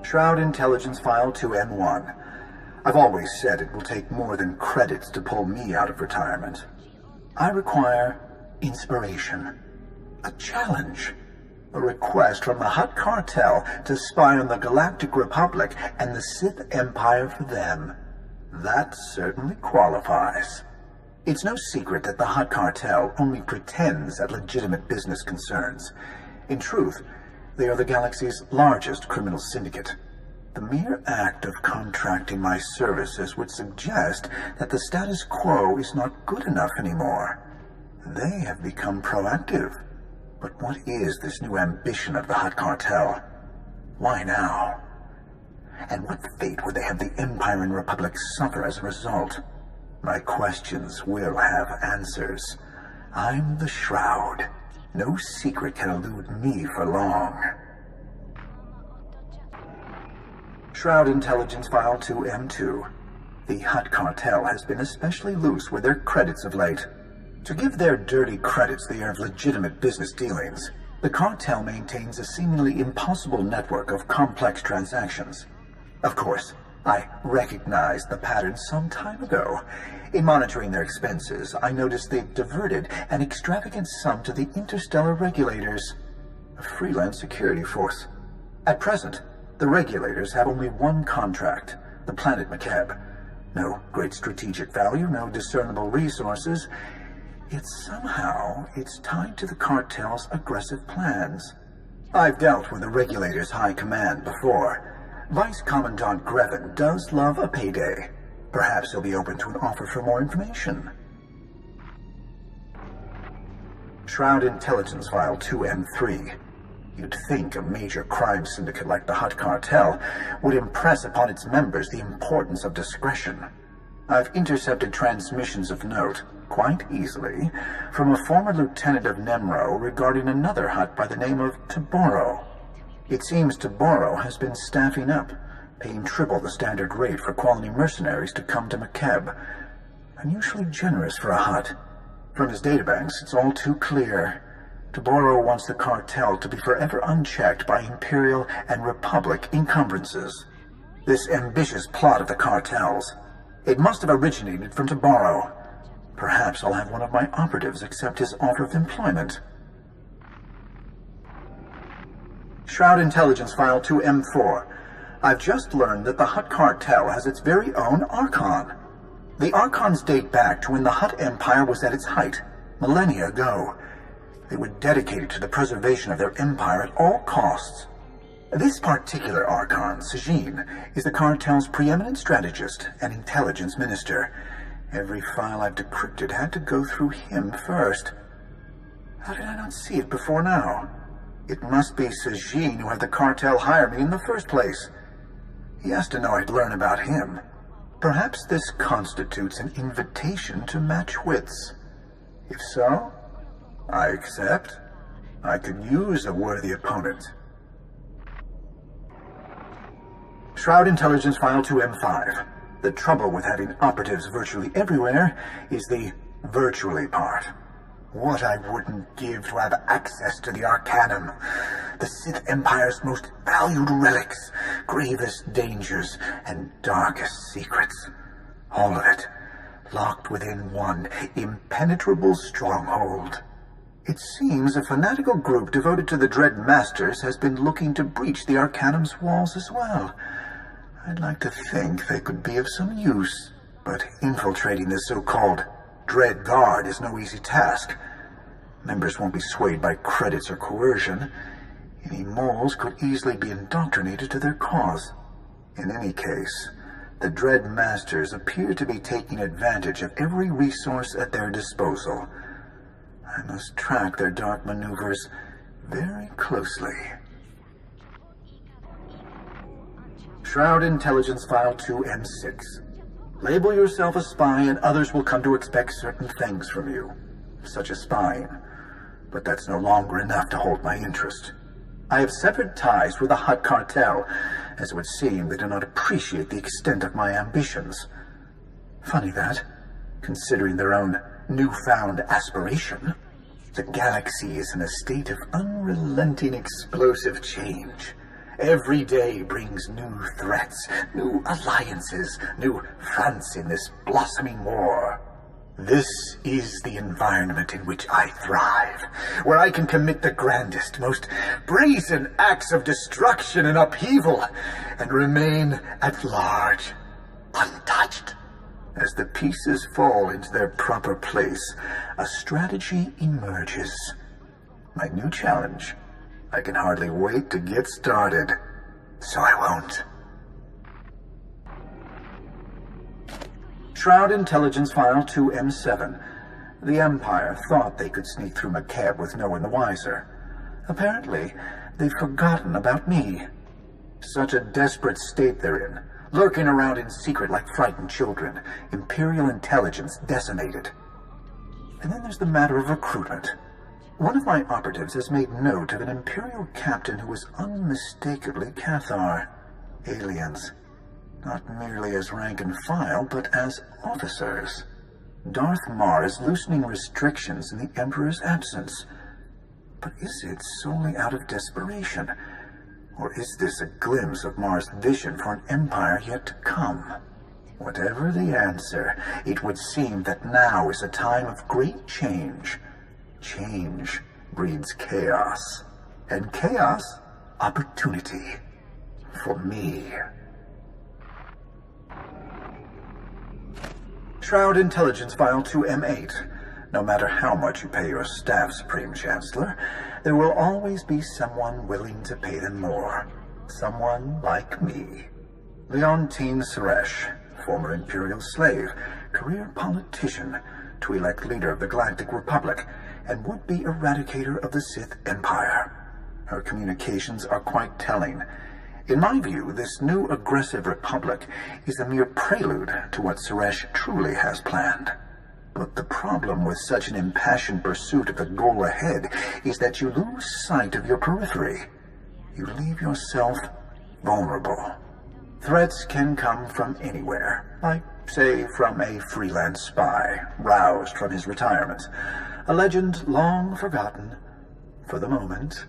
Shroud Intelligence File 2M1. I've always said it will take more than credits to pull me out of retirement. I require inspiration, a challenge, a request from the Hutt Cartel to spy on the Galactic Republic and the Sith Empire for them. That certainly qualifies. It's no secret that the Hutt Cartel only pretends at legitimate business concerns. In truth, they are the galaxy's largest criminal syndicate. The mere act of contracting my services would suggest that the status quo is not good enough anymore. They have become proactive. But what is this new ambition of the Hutt Cartel? Why now? And what fate would they have the Empire and Republic suffer as a result? My questions will have answers. I'm the Shroud. No secret can elude me for long. Shroud Intelligence File 2M2. The Hutt Cartel has been especially loose with their credits of late. To give their dirty credits the air of legitimate business dealings, the cartel maintains a seemingly impossible network of complex transactions. Of course, I recognized the pattern some time ago. In monitoring their expenses, I noticed they diverted an extravagant sum to the interstellar regulators, a freelance security force. At present, the regulators have only one contract, the planet McCab. No great strategic value, no discernible resources, yet somehow it's tied to the cartel's aggressive plans. I've dealt with the regulators' high command before. Vice Commandant Grevin does love a payday. Perhaps he'll be open to an offer for more information. Shroud Intelligence File 2M3. You'd think a major crime syndicate like the Hutt Cartel would impress upon its members the importance of discretion. I've intercepted transmissions of note, quite easily, from a former lieutenant of Nemro regarding another Hutt by the name of Taboro. It seems Taboro has been staffing up, paying triple the standard rate for quality mercenaries to come to McCab. Unusually generous for a Hutt. From his databanks, it's all too clear. Taboro wants the cartel to be forever unchecked by Imperial and Republic encumbrances. This ambitious plot of the cartel's, it must have originated from Taboro. Perhaps I'll have one of my operatives accept his offer of employment. Shroud Intelligence File 2M4. I've just learned that the Hutt Cartel has its very own Archon. The Archons date back to when the Hutt Empire was at its height, millennia ago. They were dedicated to the preservation of their empire at all costs. This particular Archon, Sajin, is the cartel's preeminent strategist and intelligence minister. Every file I've decrypted had to go through him first. How did I not see it before now? It must be Sajin who had the cartel hire me in the first place. He has to know I'd learn about him. Perhaps this constitutes an invitation to match wits. If so, I accept. I could use a worthy opponent. Shroud Intelligence File 2M5. The trouble with having operatives virtually everywhere is the virtually part. What I wouldn't give to have access to the Arcanum, the Sith Empire's most valued relics, gravest dangers, and darkest secrets. All of it, locked within one impenetrable stronghold. It seems a fanatical group devoted to the Dread Masters has been looking to breach the Arcanum's walls as well. I'd like to think they could be of some use, but infiltrating the so-called Dread Guard is no easy task. Members won't be swayed by credits or coercion. Any moles could easily be indoctrinated to their cause. In any case, the Dread Masters appear to be taking advantage of every resource at their disposal. I must track their dark maneuvers very closely. Shroud Intelligence File 2M6. Label yourself a spy and others will come to expect certain things from you, such as spying. But that's no longer enough to hold my interest. I have severed ties with the Hutt Cartel, as it would seem they do not appreciate the extent of my ambitions. Funny that, considering their own newfound aspiration. The galaxy is in a state of unrelenting explosive change, Every day brings new threats, new alliances, new fronts in this blossoming war. This is the environment in which I thrive, where I can commit the grandest, most brazen acts of destruction and upheaval, and remain at large, untouched. As the pieces fall into their proper place, a strategy emerges. My new challenge. I can hardly wait to get started, so I won't. Shroud Intelligence File 2M7. The Empire thought they could sneak through McCabe with no one the wiser. Apparently, they've forgotten about me. Such a desperate state they're in, lurking around in secret like frightened children, Imperial intelligence decimated. And then there's the matter of recruitment. One of my operatives has made note of an Imperial captain who was unmistakably Cathar. Aliens. Not merely as rank and file, but as officers. Darth Mar is loosening restrictions in the Emperor's absence. But is it solely out of desperation? Or is this a glimpse of Mar's vision for an empire yet to come? Whatever the answer, it would seem that now is a time of great change. Change breeds chaos, and chaos, opportunity. For me. Shroud Intelligence File 2M8. No matter how much you pay your staff, Supreme Chancellor, there will always be someone willing to pay them more. Someone like me. Leontine Suresh, former Imperial slave, career politician, to elect leader of the Galactic Republic, and would-be eradicator of the Sith Empire. Her communications are quite telling. In my view, this new aggressive republic is a mere prelude to what Suresh truly has planned. But the problem with such an impassioned pursuit of the goal ahead is that you lose sight of your periphery. You leave yourself vulnerable. Threats can come from anywhere, like, say, from a freelance spy, roused from his retirement. A legend long forgotten, for the moment.